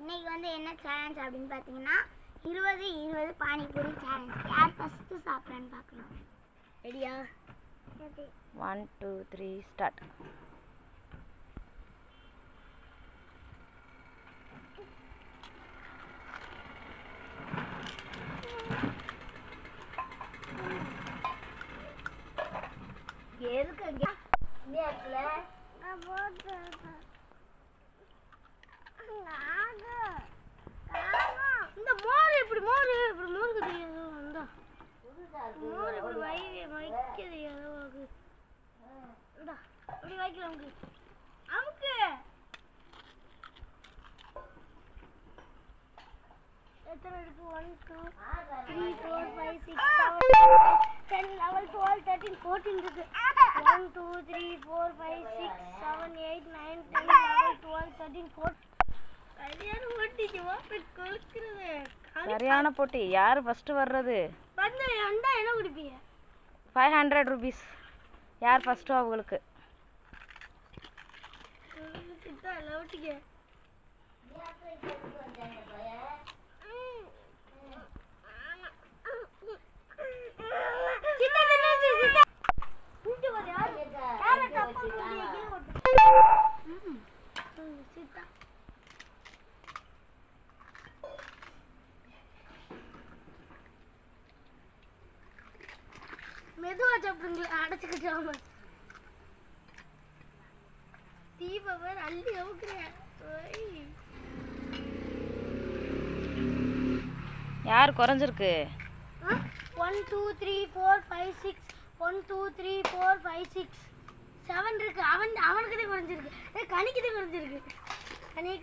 இன்னைக்கு வந்து என்ன சேலஞ்ச் அப்படின்னு பார்த்தீங்கன்னா 20-20 பானிபூரி சேலஞ்ச். யார் ஃபர்ஸ்ட் சாப்பிட்றான்னு பார்க்கலாம். ரெடியா? 1 2 3 ஸ்டார்ட். எதுக்கு இந்த இடத்துல இந்த மோர் இப்படி மோருக்கு தெரியாது. அந்த மோர் இப்படி வைக்க தெரியாது. இப்படி வைக்கலாம். அமுக்கு எத்தனை இருக்கு? 1 2 3 4 5 6 7 10 11 12 13 14 இருக்கு. 1 2 3 4 5 6 7 8 9 10 11 12 13 14. சரியான போட்டி. யார் ஃபர்ஸ்ட் வர்றது? என்ன குடிப்பீங்க? 500 rupees. யார் ஃபர்ஸ்ட் அவங்களுக்கு? மெதுவா சாப்பிடுங்களா, அடைச்சுக்கிட்டாம. தீபவர் அள்ளி அவுக்குறேன். யார் குறைஞ்சிருக்கு? 1 2 3 4 5 6 1 2 3 4 5 6 7 இருக்கு. அவனுக்கு தான் குறைஞ்சிருக்கு. கனிக்கு தான் குறைஞ்சிருக்கு.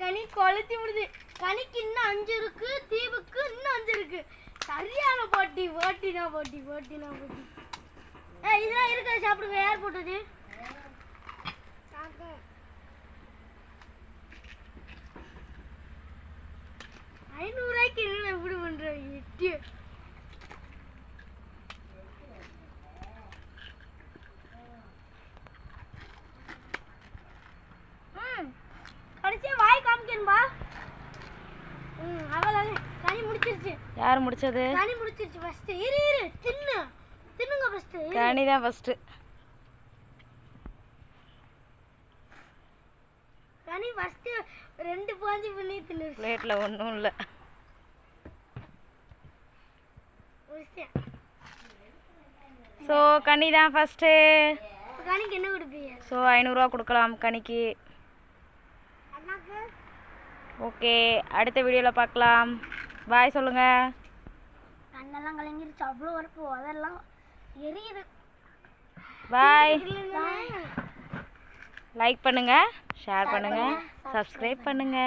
கனி கொளுத்தி விடுது. கனிக்கு இன்னும் 5 இருக்கு. தீபுக்கு இன்னும் 5 இருக்கு. சரியான போட்டி. இதெல்லாம் இருக்கிறத சாப்பிடுங்க. யார் போட்டது? ₹500 என்ன எப்படி பண்றீங்க? கடைசியா வாய் காமிக்கணும்பா. அவளால கனி முடிச்சிருச்சு. யார் முடிச்சது? கனி முடிச்சிருச்சு. ஃபர்ஸ்ட் இரு தின்னுங்க. ஃபர்ஸ்ட் கனி தான் ஃபர்ஸ்ட். கனி ஃபர்ஸ்ட் 2 பாஞ்சி பண்ணி தின்னு. பிளேட்ல ஒண்ணும் இல்ல. சோ கனி தான் ஃபர்ஸ்ட். கனிக்கு என்ன கொடுப்பீங்க? சோ 500 ரூபாய் கொடுக்கலாம் கனிக்கு. அண்ணாக்கு ஓகே, அடுத்த வீடியோல பார்க்கலாம். பாய் சொல்லுங்க. கண்ணெல்லாம் கலங்கிருச்சு. அவ்வளோ வரப்பு அதெல்லாம் எரியுது. பாய். லைக் பண்ணுங்க, ஷேர் பண்ணுங்க, சப்ஸ்கிரைப் பண்ணுங்க.